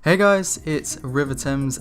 Hey guys, it's Riva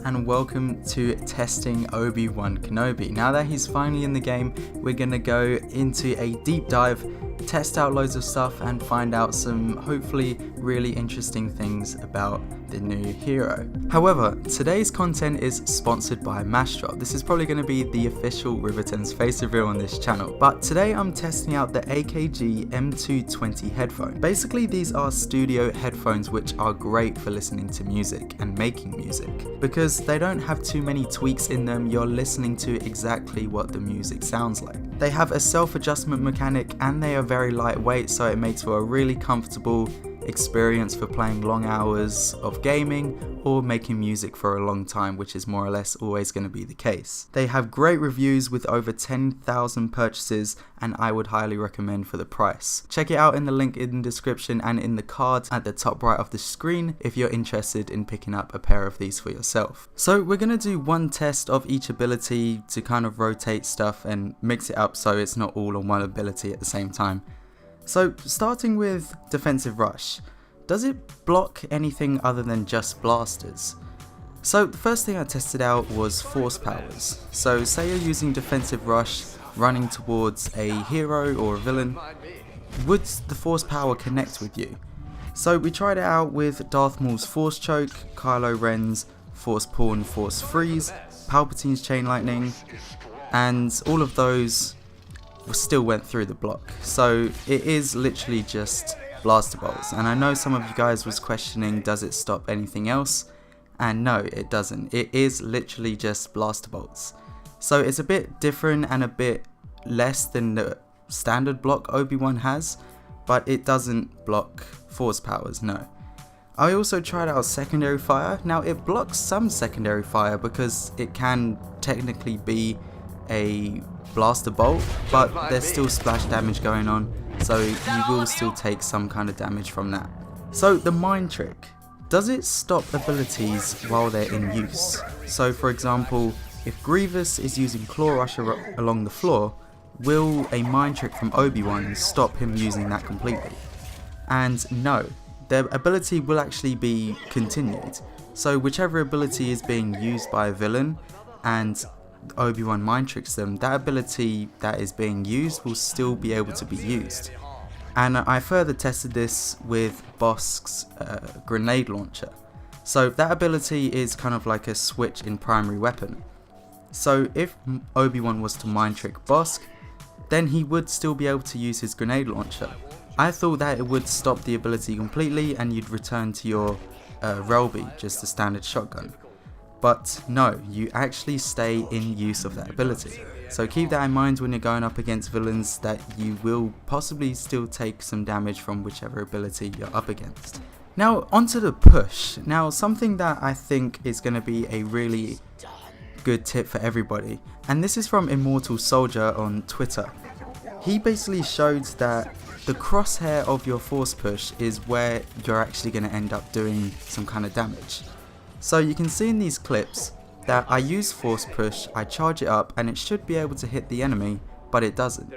and welcome to testing Obi-Wan Kenobi. Now that he's finally in the game, we're gonna go into a deep dive, test out loads of stuff and find out some hopefully really interesting things about the new hero. However, today's content is sponsored by Mastrop. This is probably going to be the official Riverton's face reveal on this channel, but today I'm testing out the AKG M220 headphone. Basically, these are studio headphones which are great for listening to music and making music because they don't have too many tweaks in them. You're listening to exactly what the music sounds like. They have a self-adjustment mechanic and they are very lightweight, so it makes for a really comfortable experience for playing long hours of gaming or making music for a long time, which is more or less always going to be the case. They have great reviews with over 10,000 purchases and I would highly recommend for the price. Check it out in the link in the description and in the card at the top right of the screen if you're interested in picking up a pair of these for yourself. So we're going to do one test of each ability to kind of rotate stuff and mix it up so it's not all on one ability at the same time. So starting with Defensive Rush, does it block anything other than just blasters? So the first thing I tested out was force powers. So say you're using Defensive Rush running towards a hero or a villain, would the force power connect with you? So we tried it out with Darth Maul's Force Choke, Kylo Ren's Force Pawn, Force Freeze, Palpatine's Chain Lightning, and all of those still went through the block. So it is literally just blaster bolts, and I know some of you guys was questioning, does it stop anything else? And no, it doesn't. It is literally just blaster bolts. So it's a bit different and a bit less than the standard block Obi-Wan has, but it doesn't block force powers, no. I also tried out secondary fire. Now it blocks some secondary fire because it can technically be a blaster bolt, but there's still splash damage going on, so you will still take some kind of damage from that. So the mind trick, does it stop abilities while they're in use? So for example, if Grievous is using Claw Rush along the floor, will a mind trick from Obi-Wan stop him using that completely? And no, their ability will actually be continued. So whichever ability is being used by a villain and Obi-Wan mind tricks them, that ability that is being used will still be able to be used. And I further tested this with Bossk's grenade launcher. So that ability is kind of like a switch in primary weapon. So if Obi-Wan was to mind trick Bossk, then he would still be able to use his grenade launcher. I thought that it would stop the ability completely and you'd return to your Relby, just a standard shotgun. But no, you actually stay in use of that ability. So keep that in mind when you're going up against villains, that you will possibly still take some damage from whichever ability you're up against. Now onto the push. Now something that I think is going to be a really good tip for everybody, and this is from Immortal Soldier on Twitter. He basically showed that the crosshair of your force push is where you're actually going to end up doing some kind of damage. So you can see in these clips that I use force push, I charge it up and it should be able to hit the enemy, but it doesn't.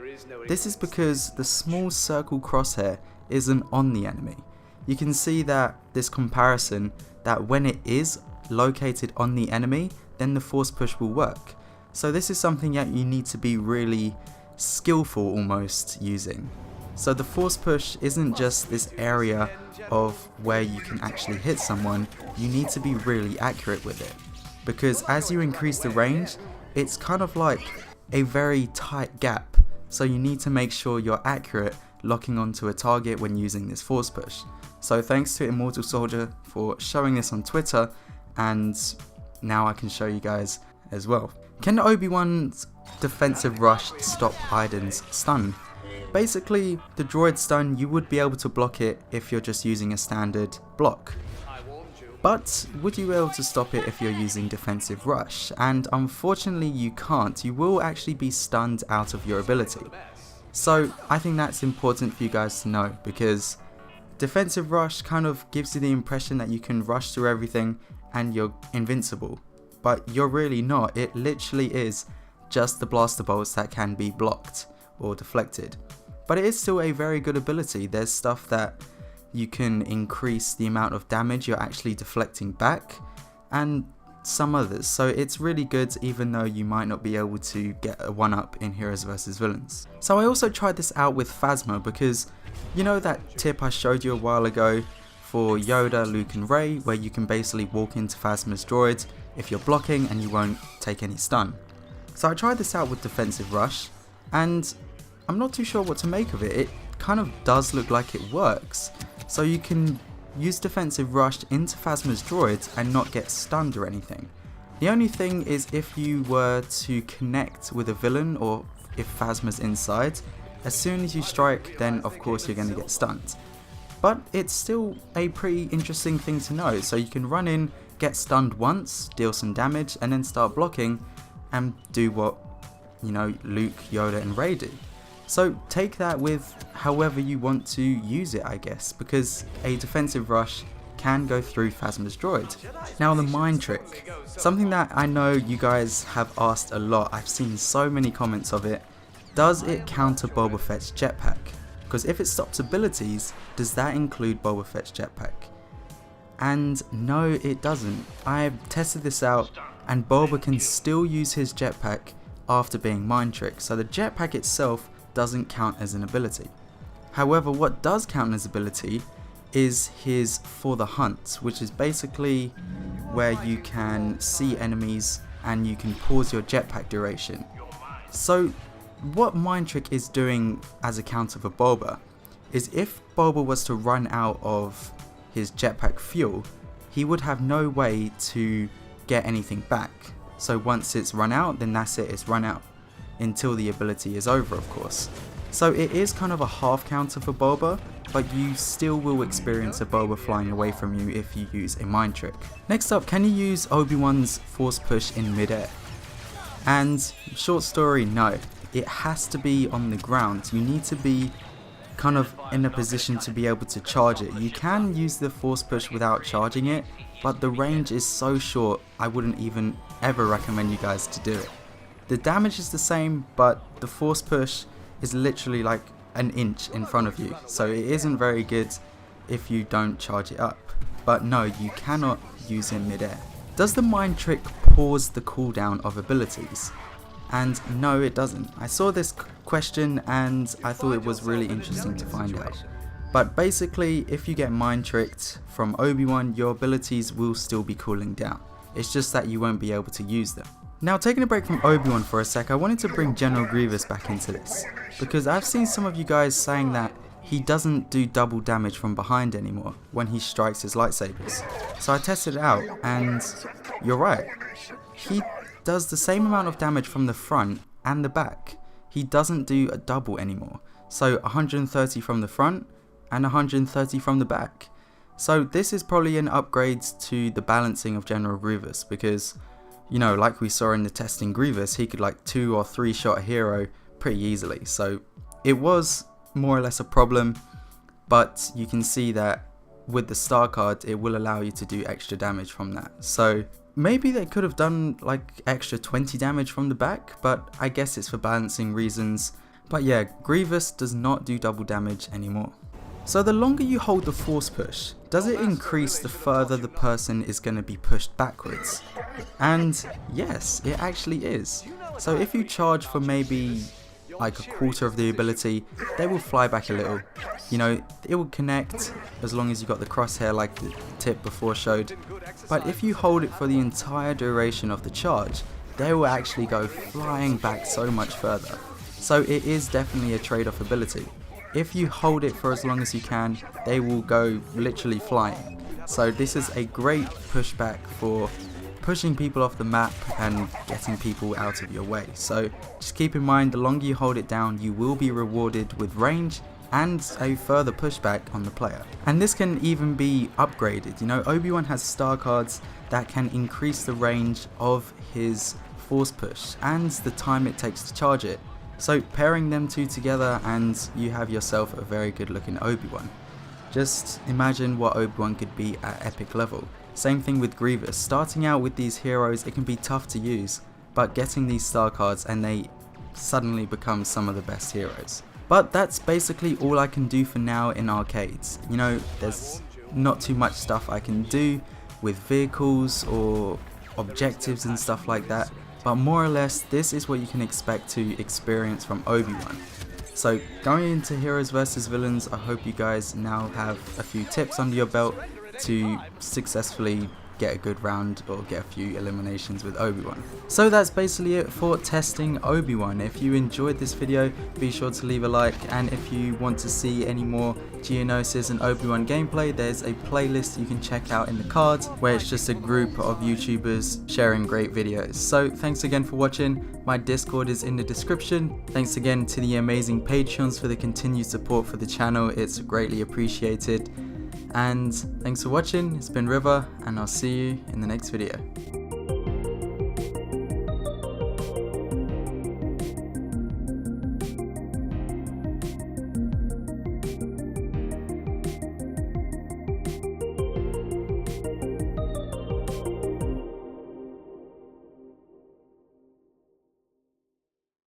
This is because the small circle crosshair isn't on the enemy. You can see that this comparison, that when it is located on the enemy, then the force push will work. So this is something that you need to be really skillful almost using. So the force push isn't just this area of where you can actually hit someone, you need to be really accurate with it. Because as you increase the range, it's kind of like a very tight gap. So you need to make sure you're accurate locking onto a target when using this force push. So thanks to Immortal Soldier for showing this on Twitter, and now I can show you guys as well. Can Obi-Wan's Defensive Rush stop Iden's stun? Basically, the droid stun, you would be able to block it if you're just using a standard block. But would you be able to stop it if you're using Defensive Rush? And unfortunately you can't. You will actually be stunned out of your ability. So I think that's important for you guys to know, because Defensive Rush kind of gives you the impression that you can rush through everything and you're invincible. But you're really not. It literally is just the blaster bolts that can be blocked or deflected. But it is still a very good ability. There's stuff that you can increase the amount of damage you're actually deflecting back, and some others. So it's really good, even though you might not be able to get a 1-up in Heroes vs Villains. So I also tried this out with Phasma, because you know that tip I showed you a while ago for Yoda, Luke and Rey, where you can basically walk into Phasma's droids if you're blocking and you won't take any stun. So I tried this out with Defensive Rush, and I'm not too sure what to make of it. It kind of does look like it works. So you can use Defensive Rush into Phasma's droids and not get stunned or anything. The only thing is, if you were to connect with a villain, or if Phasma's inside, as soon as you strike, then of course you're going to get stunned. But it's still a pretty interesting thing to know. So you can run in, get stunned once, deal some damage, and then start blocking and do what, you know, Luke, Yoda and Rey do. So take that with however you want to use it, I guess, because a Defensive Rush can go through Phasma's droid. Now the Mind Trick, something that I know you guys have asked a lot, I've seen so many comments of it. Does it counter Boba Fett's jetpack? Because if it stops abilities, does that include Boba Fett's jetpack? And no, it doesn't. I've tested this out, and Boba can still use his jetpack after being Mind Tricked, so the jetpack itself doesn't count as an ability. However, what does count as ability is his For the Hunt, which is basically where you can see enemies and you can pause your jetpack duration. So what Mind Trick is doing as a counter for Boba is, if Boba was to run out of his jetpack fuel, he would have no way to get anything back. So once it's run out, then that's it, it's run out. Until the ability is over, of course. So it is kind of a half counter for Boba, but you still will experience a Boba flying away from you if you use a Mind Trick. Next up, can you use Obi-Wan's Force Push in midair? And short story, no. It has to be on the ground. You need to be kind of in a position to be able to charge it. You can use the Force Push without charging it, but the range is so short, I wouldn't even ever recommend you guys to do it. The damage is the same, but the Force Push is literally like an inch in front of you, so it isn't very good if you don't charge it up. But no, you cannot use in midair. Does the Mind Trick pause the cooldown of abilities? And no, it doesn't. I saw this question and I thought it was really interesting to find out. But basically, if you get Mind Tricked from Obi-Wan, your abilities will still be cooling down. It's just that you won't be able to use them. Now, taking a break from Obi-Wan for a sec, I wanted to bring General Grievous back into this, because I've seen some of you guys saying that he doesn't do double damage from behind anymore when he strikes his lightsabers. So I tested it out, and you're right. He does the same amount of damage from the front and the back. He doesn't do a double anymore. So 130 from the front and 130 from the back. So this is probably an upgrade to the balancing of General Grievous, because, you know, like we saw in the testing Grievous, he could like 2 or 3 shot a hero pretty easily. So it was more or less a problem, but you can see that with the star card, it will allow you to do extra damage from that. So maybe they could have done like extra 20 damage from the back, but I guess it's for balancing reasons. But yeah, Grievous does not do double damage anymore. So the longer you hold the Force Push, does it increase the further the person is going to be pushed backwards? And yes, it actually is. So if you charge for maybe like a quarter of the ability, they will fly back a little. You know, it will connect as long as you got the crosshair like the tip before showed. But if you hold it for the entire duration of the charge, they will actually go flying back so much further. So it is definitely a trade-off ability. If you hold it for as long as you can, they will go literally flying. So this is a great pushback for pushing people off the map and getting people out of your way. So just keep in mind, the longer you hold it down, you will be rewarded with range and a further pushback on the player. And this can even be upgraded. You know, Obi-Wan has star cards that can increase the range of his Force Push and the time it takes to charge it. So pairing them two together and you have yourself a very good looking Obi-Wan. Just imagine what Obi-Wan could be at epic level. Same thing with Grievous. Starting out with these heroes, it can be tough to use, but getting these star cards and they suddenly become some of the best heroes. But that's basically all I can do for now in arcades. You know, there's not too much stuff I can do with vehicles or objectives and stuff like that, but more or less this is what you can expect to experience from Obi-Wan. So going into heroes versus villains, I hope you guys now have a few tips under your belt to successfully get a good round or get a few eliminations with Obi-Wan. So that's basically it for testing Obi-Wan. If you enjoyed this video, be sure to leave a like, and if you want to see any more Geonosis and Obi-Wan gameplay, there's a playlist you can check out in the cards where it's just a group of YouTubers sharing great videos. So thanks again for watching. My Discord is in the description. Thanks again to the amazing Patreons for the continued support for the channel, it's greatly appreciated. And thanks for watching, it's been Riva, and I'll see you in the next video.